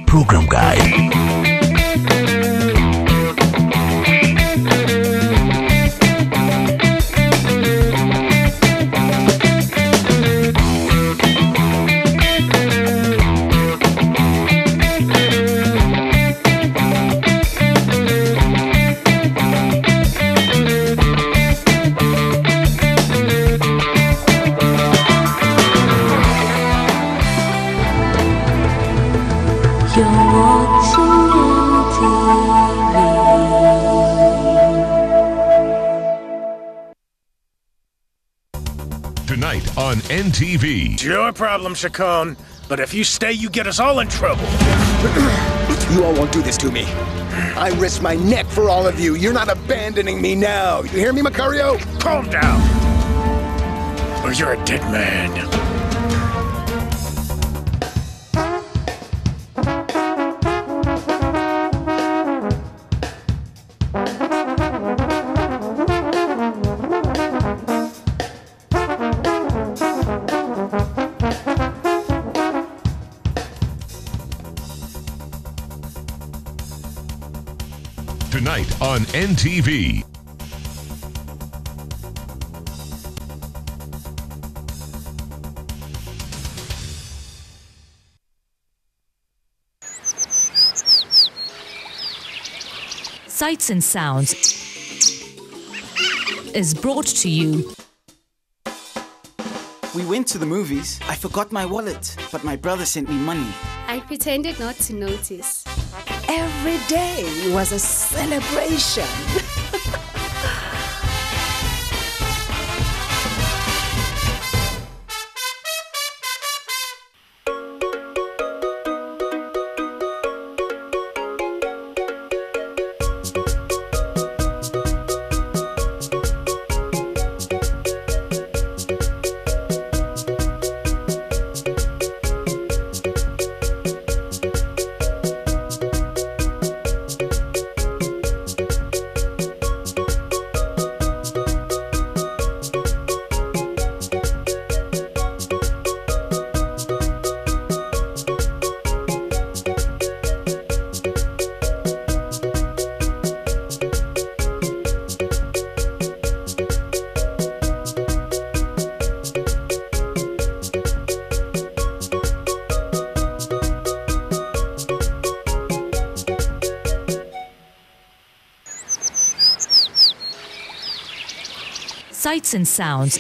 program guide. Tonight on NTV. It's your problem, Chacon. But if you stay, you get us all in trouble. You all won't do this to me. I risk my neck for all of you. You're not abandoning me now. You hear me, Macario? Calm down, or you're a dead man. Tonight on NTV. Sights and Sounds is brought to you. We went to the movies. I forgot my wallet, but my brother sent me money. I pretended not to notice. Every day was a celebration. Sights and Sounds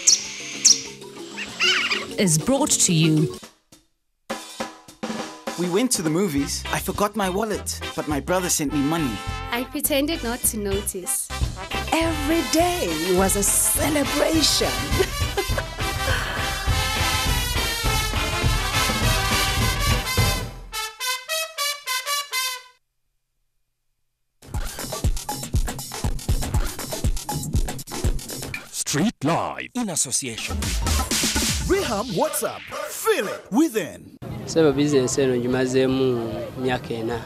is brought to you. We went to the movies. I forgot my wallet, but my brother sent me money. I pretended not to notice. Every day was a celebration. Street Live in association with Rehab, what's up? Feel it within. Seba business eno ngimazeemu myaka ena.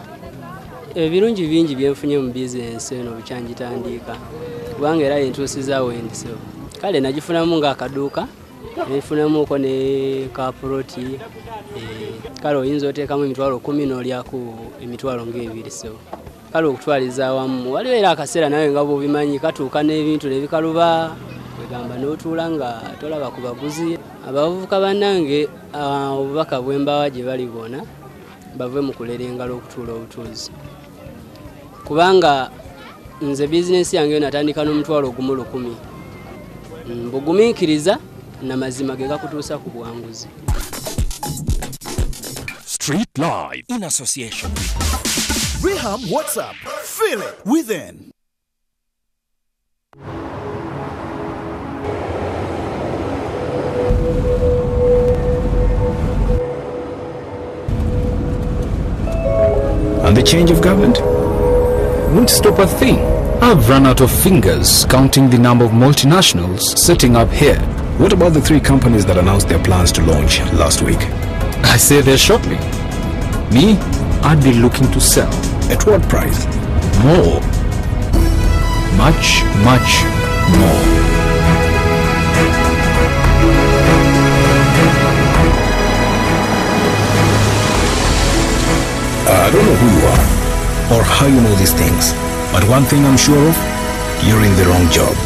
Ebirungi bingi byenfunye mu business eno bukyanjitandika. Kubanga era yentuusiza wendiso. Kale nagifunamu ng'akaduuka, nefunamuuko ne kaporoti. Kale oyinza oteekamu emitwalo 10 n'olyaku emitwalo ng'ebiri so. Kale okutwaliza awamu. Waliwo era akaseera nawe nga bw'obimanyi katuuka n'ebintu ne bikaluba. Gamba n'otuula nga tolaba ku baguzi. Abavubuka bannange obubaka bw'embawa gye bali bwona bave mu kulera engalo okutuula obutuuzi. Kubanga nze bizinesi yange natandika n'omutwalo gumu 10. Mbugumiikiriza n'amazima ge gakutuusa ku bwanguzi. Street Live in association with Rehab, what's up? Feel it within. And the change of government won't stop a thing. I've run out of fingers counting the number of multinationals setting up here. What about the 3 companies that announced their plans to launch last week? I say there shortly. Me, I'd be looking to sell. At what price? More. Much, much more. I don't know who you are or how you know these things, but one thing I'm sure of, you're in the wrong job.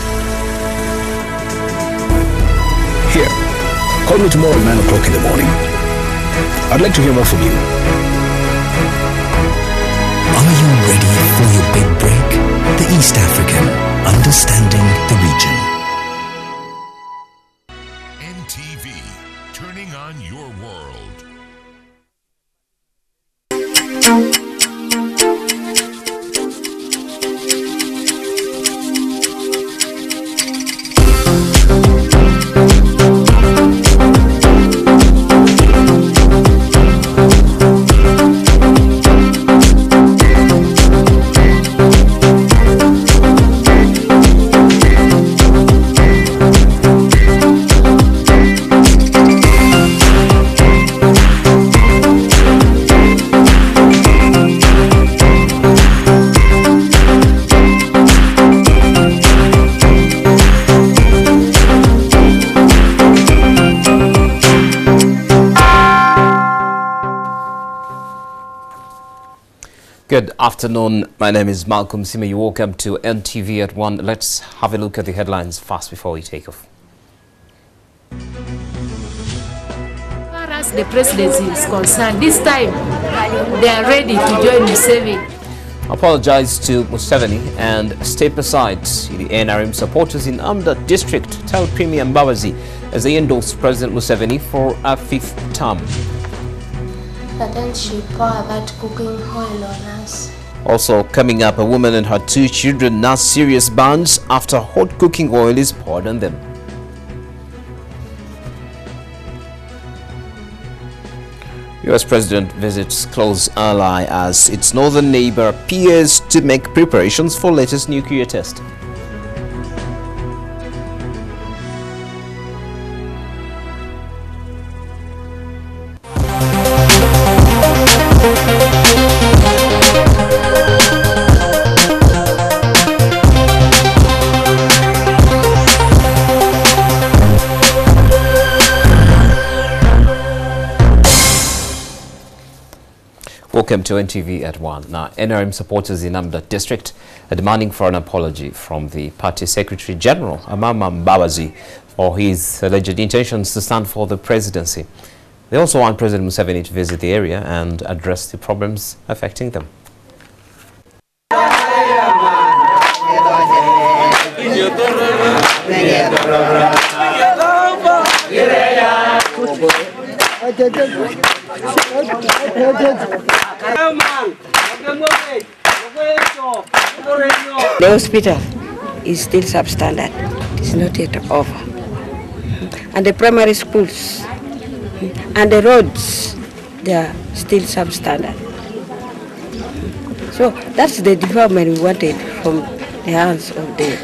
Here, call me tomorrow at 9 o'clock in the morning. I'd like to hear more from you. Are you ready for your big break? The East African, understanding the region. NTV, turning on your world. Good afternoon. My name is Malcolm Sima. You welcome to NTV at One. Let's have a look at the headlines fast before we take off. As far as the presidency is concerned, this time they are ready to join Museveni. Apologize to Museveni and step aside. The NRM supporters in Amudat district tell Premier Mbabazi as they endorse President Museveni for a 5th term. But then she poured that cooking oil on us. Also coming up, a woman and her 2 children nurse serious burns after hot cooking oil is poured on them. US President visits close ally as its northern neighbor appears to make preparations for latest nuclear test. Welcome to NTV at One. Now, NRM supporters in Amudat district are demanding for an apology from the party Secretary General, Amama Mbabazi, for his alleged intentions to stand for the presidency. They also want President Museveni to visit the area and address the problems affecting them. The hospital is still substandard. It's not yet over. And the primary schools and the roads, they are still substandard. So that's the development we wanted from the hands of the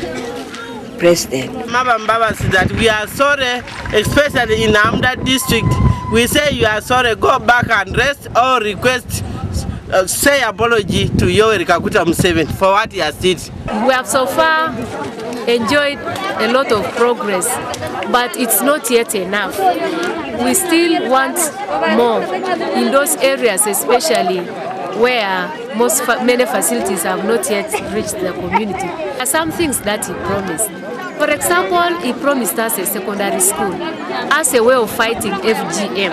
president. Madam Baba said that we are sorry, especially in Amudat district. We say you are sorry, go back and rest or request, say apology to Yoweri Kaguta Museveni for what he has did. We have so far enjoyed a lot of progress, but it's not yet enough. We still want more in those areas, especially where many facilities have not yet reached the community. There are some things that he promised. For example, he promised us a secondary school as a way of fighting FGM.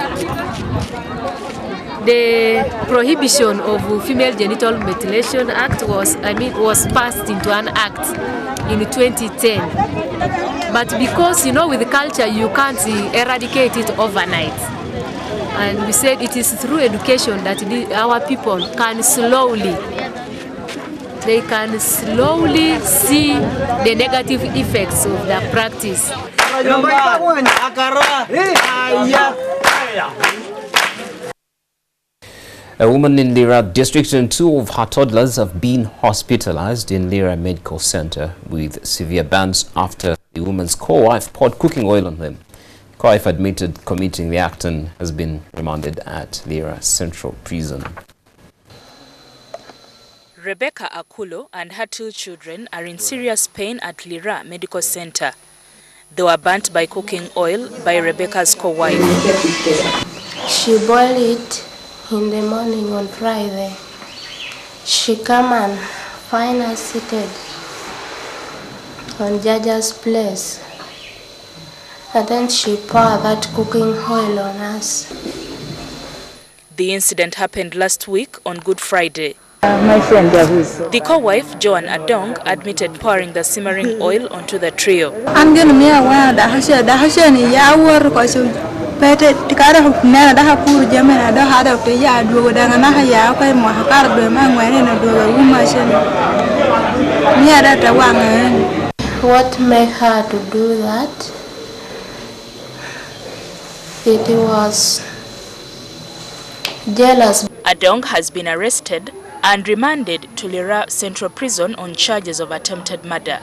The Prohibition of Female Genital Mutilation Act was passed into an act in 2010. But because, with culture, you can't eradicate it overnight. And we said it is through education that our people can slowly see the negative effects of their practice. A woman in Lira district and 2 of her toddlers have been hospitalized in Lira Medical Center with severe burns after the woman's co-wife poured cooking oil on them. Co-wife admitted committing the act and has been remanded at Lira Central Prison. Rebecca Akulo and her 2 children are in serious pain at Lira Medical Center. They were burnt by cooking oil by Rebecca's co-wife. She boiled it in the morning on Friday. She come and find us seated on Jaja's place. And then she poured that cooking oil on us. The incident happened last week on Good Friday. My friend The co-wife, Joan Adong, admitted pouring the simmering oil onto the trio. What made her to do that? It was jealous. Adong has been arrested and remanded to Lira Central Prison on charges of attempted murder.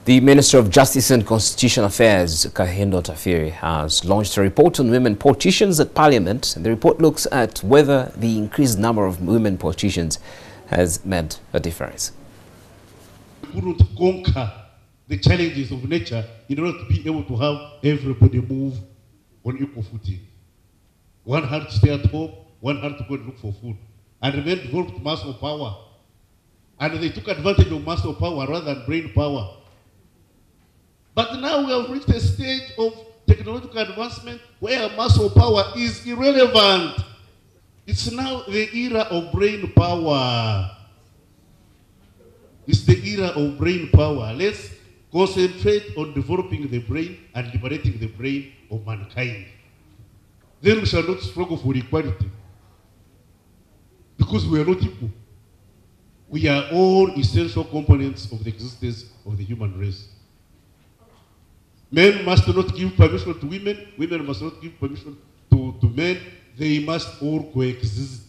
The Minister of Justice and Constitutional Affairs, Kahendo Tafiri, has launched a report on women politicians at Parliament. The report looks at whether the increased number of women politicians has made a difference. We couldn't conquer the challenges of nature in order to be able to have everybody move on equal footing. One had to stay at home, one had to go and look for food. And the men developed muscle power. And they took advantage of muscle power rather than brain power. But now we have reached a stage of technological advancement where muscle power is irrelevant. It's now the era of brain power. It's the era of brain power. Let's concentrate on developing the brain and liberating the brain of mankind. Then we shall not struggle for equality. Because we are not equal. We are all essential components of the existence of the human race. Men must not give permission to women. Women must not give permission to men. They must all coexist.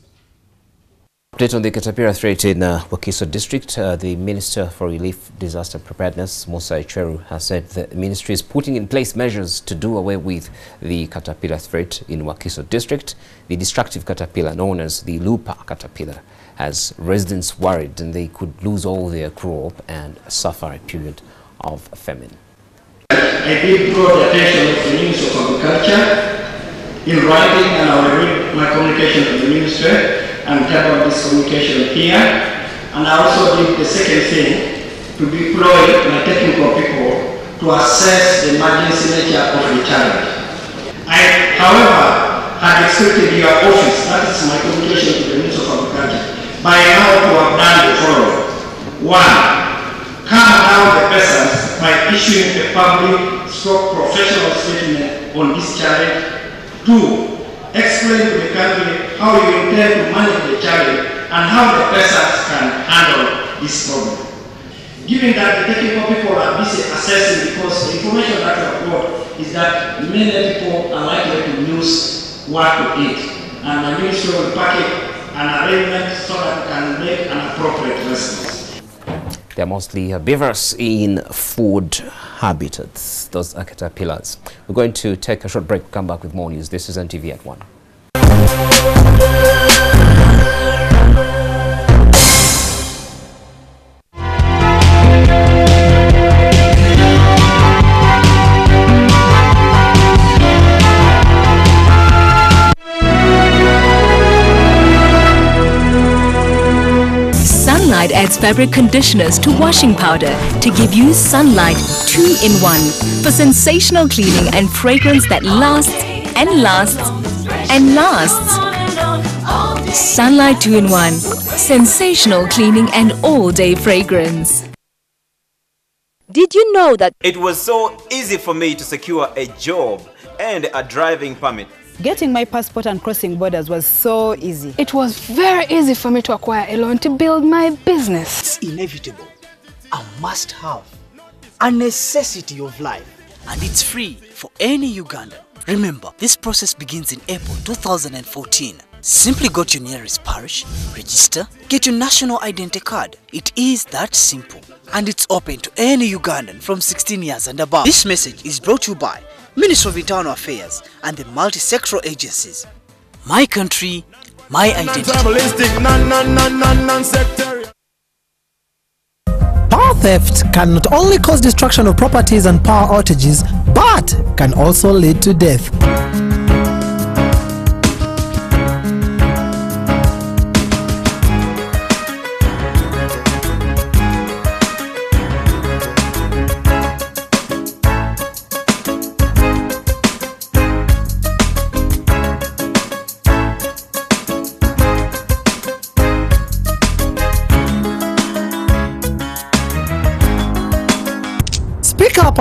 Update on the caterpillar threat in Wakiso district. The Minister for Relief, Disaster Preparedness, Musa Icheru, has said the ministry is putting in place measures to do away with the caterpillar threat in Wakiso district. The destructive caterpillar, known as the Lupa caterpillar, has residents worried and they could lose all their crop and suffer a period of famine. I did draw the attention of the Minister of Agriculture in writing, and I will read my communication to the Minister and type out this communication here. And I also did the second thing, to deploy my technical people to assess the emergency nature of the challenge. I, however, had expected your office, that is my communication to the Minister of Agriculture, by now to have done the following. 1. Calm down the peasants by issuing a public/professional statement on this challenge. 2. Explain to the country how you intend to manage the challenge and how the peasants can handle this problem. Given that the technical people are busy assessing, because the information that I've got is that many people are likely to lose what to eat, and the ministry will package an arrangement so that we can make an appropriate response. They are mostly herbivores in food habitats. Those are caterpillars. We're going to take a short break, come back with more news. This is NTV at 1. Sunlight adds fabric conditioners to washing powder to give you Sunlight 2-in-1 for sensational cleaning and fragrance that lasts and lasts and lasts. Sunlight 2-in-1, sensational cleaning and all-day fragrance. Did you know that it was so easy for me to secure a job and a driving permit? Getting my passport and crossing borders was so easy. It was very easy for me to acquire a loan to build my business. It's inevitable, a must-have, a necessity of life, and it's free for any Ugandan. Remember, this process begins in April 2014. Simply go to your nearest parish, register, get your national identity card. It is that simple, and it's open to any Ugandan from 16 years and above. This message is brought to you by Ministry of Internal Affairs and the multi-sectoral agencies. My country, my identity. Power theft can not only cause destruction of properties and power outages, but can also lead to death.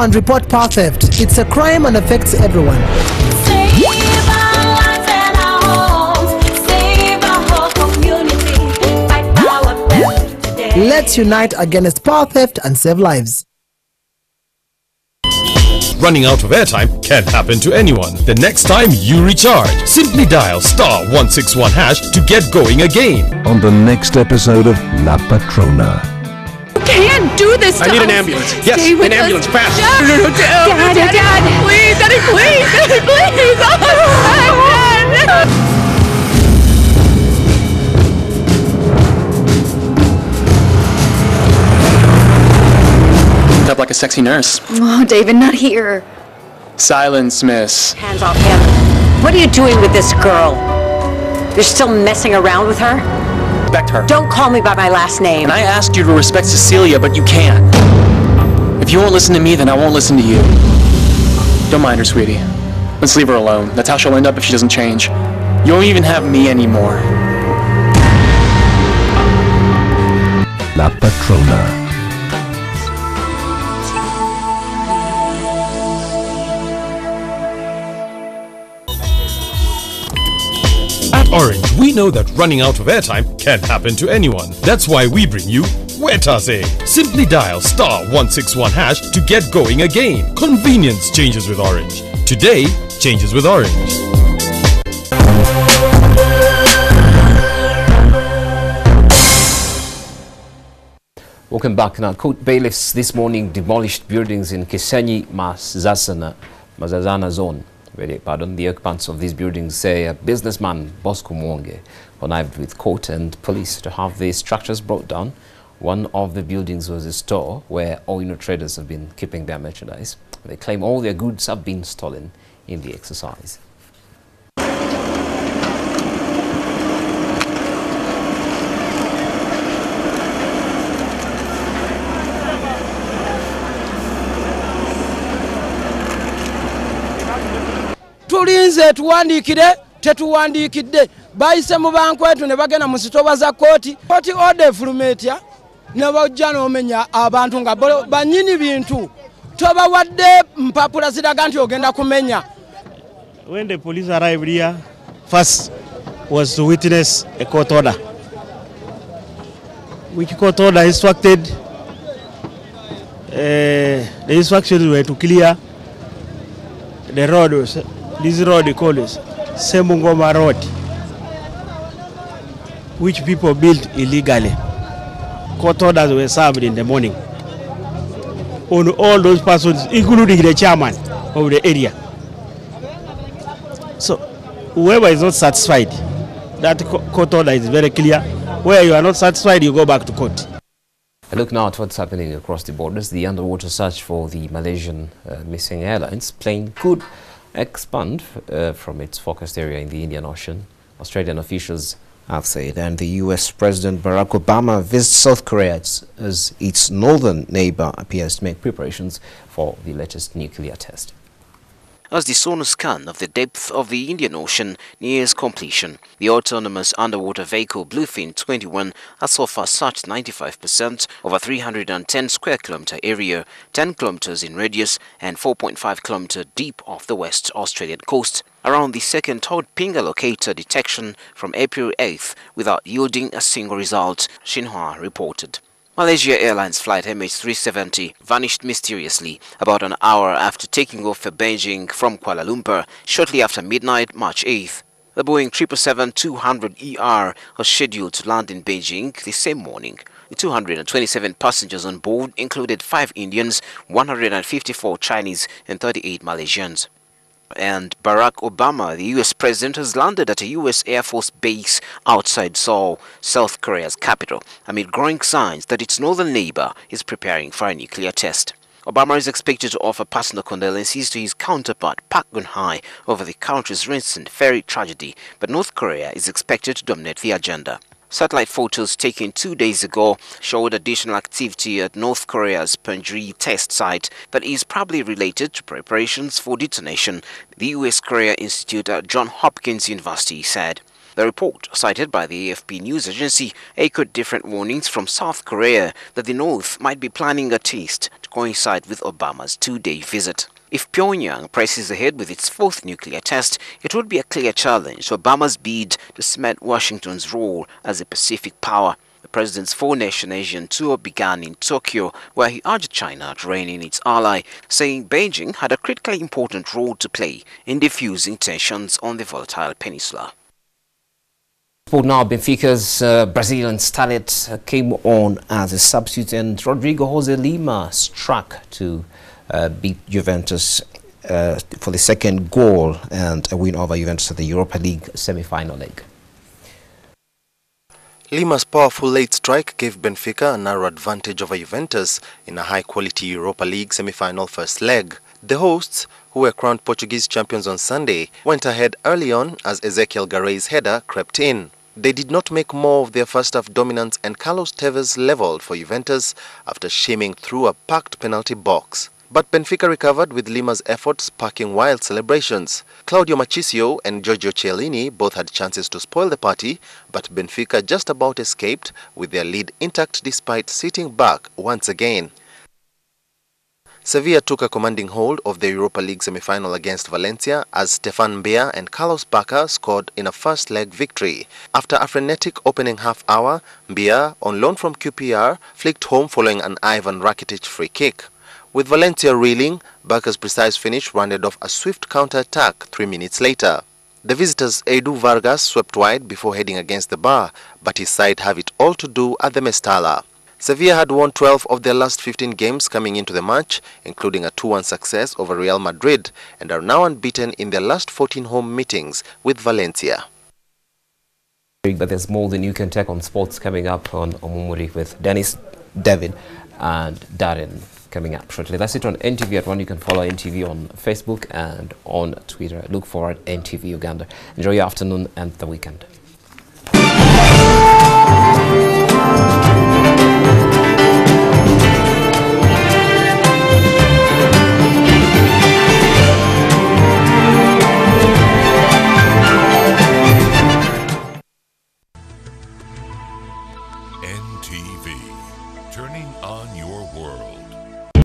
and report power theft. It's a crime and affects everyone. Let's unite against power theft and save lives. Running out of airtime can happen to anyone. The next time you recharge, simply dial *161# to get going again. On the next episode of La Patrona. You can't do this to I need us. an ambulance. Yes, Stay with an ambulance, us. fast. Dad, Dad, please, Daddy, please, Daddy, please. Oh, Dad. Up like a sexy nurse. Oh, David, not here. Silence, miss. Hands off him. What are you doing with this girl? You're still messing around with her? Respect her. Don't call me by my last name. And I asked you to respect Cecilia, but you can't. If you won't listen to me, then I won't listen to you. Don't mind her, sweetie. Let's leave her alone. That's how she'll end up if she doesn't change. You won't even have me anymore. La Patrona. At Orange, we know that running out of airtime can happen to anyone. That's why we bring you Wetase. Simply dial *161# to get going again. Convenience changes with Orange. Today changes with Orange. Welcome back. Now, court bailiffs this morning demolished buildings in Kisenyi Mazazana zone. The occupants of these buildings say a businessman, Bosco Mwonge, connived with court and police to have the structures brought down. One of the buildings was a store where Oino traders have been keeping their merchandise. They claim all their goods have been stolen in the exercise. Tulinze tuwandikire tetuwandikidde bayise mu bankwetu ne bagenda mu sitoba za kooti order efulumetya ne bajja n'omenya abantu nga banyini bintu tobawadde mpapula ziraga nti ogenda kumenya. When the police arrived here, first was to witness a court order, which court order instructed the instructions were to clear the road. This road we call is Sembungoma Road, which people built illegally. Court orders were served in the morning on all those persons, including the chairman of the area. So whoever is not satisfied, that court order is very clear. Where you are not satisfied, you go back to court. A look now at what's happening across the borders. The underwater search for the Malaysian missing airlines plane could expand from its focused area in the Indian Ocean, Australian officials have said, and the US President Barack Obama visits South Korea as its northern neighbor appears to make preparations for the latest nuclear test. As the sonar scan of the depth of the Indian Ocean nears completion, the autonomous underwater vehicle Bluefin 21 has so far searched 95% of a 310 square kilometer area, 10 kilometers in radius and 4.5 kilometer deep off the West Australian coast, around the second Todd Pinger locator detection from April 8th without yielding a single result, Xinhua reported. Malaysia Airlines flight MH370 vanished mysteriously about an hour after taking off for Beijing from Kuala Lumpur shortly after midnight, March 8th. The Boeing 777-200ER was scheduled to land in Beijing the same morning. The 227 passengers on board included 5 Indians, 154 Chinese and 38 Malaysians. And Barack Obama, the US president, has landed at a US Air Force base outside Seoul, South Korea's capital, amid growing signs that its northern neighbor is preparing for a nuclear test. Obama is expected to offer personal condolences to his counterpart Park Geun-hye over the country's recent ferry tragedy, but North Korea is expected to dominate the agenda. Satellite photos taken 2 days ago showed additional activity at North Korea's Punggye test site that is probably related to preparations for detonation, the US Korea Institute at Johns Hopkins University said. The report, cited by the AFP news agency, echoed different warnings from South Korea that the North might be planning a test to coincide with Obama's two-day visit. If Pyongyang presses ahead with its fourth nuclear test, it would be a clear challenge to Obama's bid to cement Washington's role as a Pacific power. The president's four-nation Asian tour began in Tokyo, where he urged China to rein in its ally, saying Beijing had a critically important role to play in diffusing tensions on the volatile peninsula. Sport now, Benfica's Brazilian starlet came on as a substitute, and Rodrigo Jose Lima struck to beat Juventus for the second goal and a win over Juventus at the Europa League semi-final leg. Lima's powerful late strike gave Benfica a narrow advantage over Juventus in a high-quality Europa League semi-final first leg. The hosts, who were crowned Portuguese champions on Sunday, went ahead early on as Ezequiel Garay's header crept in. They did not make more of their first-half dominance, and Carlos Tevez levelled for Juventus after shimming through a packed penalty box. But Benfica recovered, with Lima's efforts sparking wild celebrations. Claudio Machicio and Giorgio Chiellini both had chances to spoil the party, but Benfica just about escaped with their lead intact despite sitting back once again. Sevilla took a commanding hold of the Europa League semi-final against Valencia as Stefan Mbia and Carlos Bacca scored in a first-leg victory. After a frenetic opening half-hour, Mbia, on loan from QPR, flicked home following an Ivan Rakitic free kick. With Valencia reeling, Bacca's precise finish rounded off a swift counter-attack 3 minutes later. The visitors' Edu Vargas swept wide before heading against the bar, but his side have it all to do at the Mestalla. Sevilla had won 12 of their last 15 games coming into the match, including a 2-1 success over Real Madrid, and are now unbeaten in their last 14 home meetings with Valencia. But there's more than you can take on sports coming up on Omumuri with Dennis, David and Darren coming up shortly. That's it on NTV at One. You can follow NTV on Facebook and on Twitter. Look for it, NTV Uganda. Enjoy your afternoon and the weekend.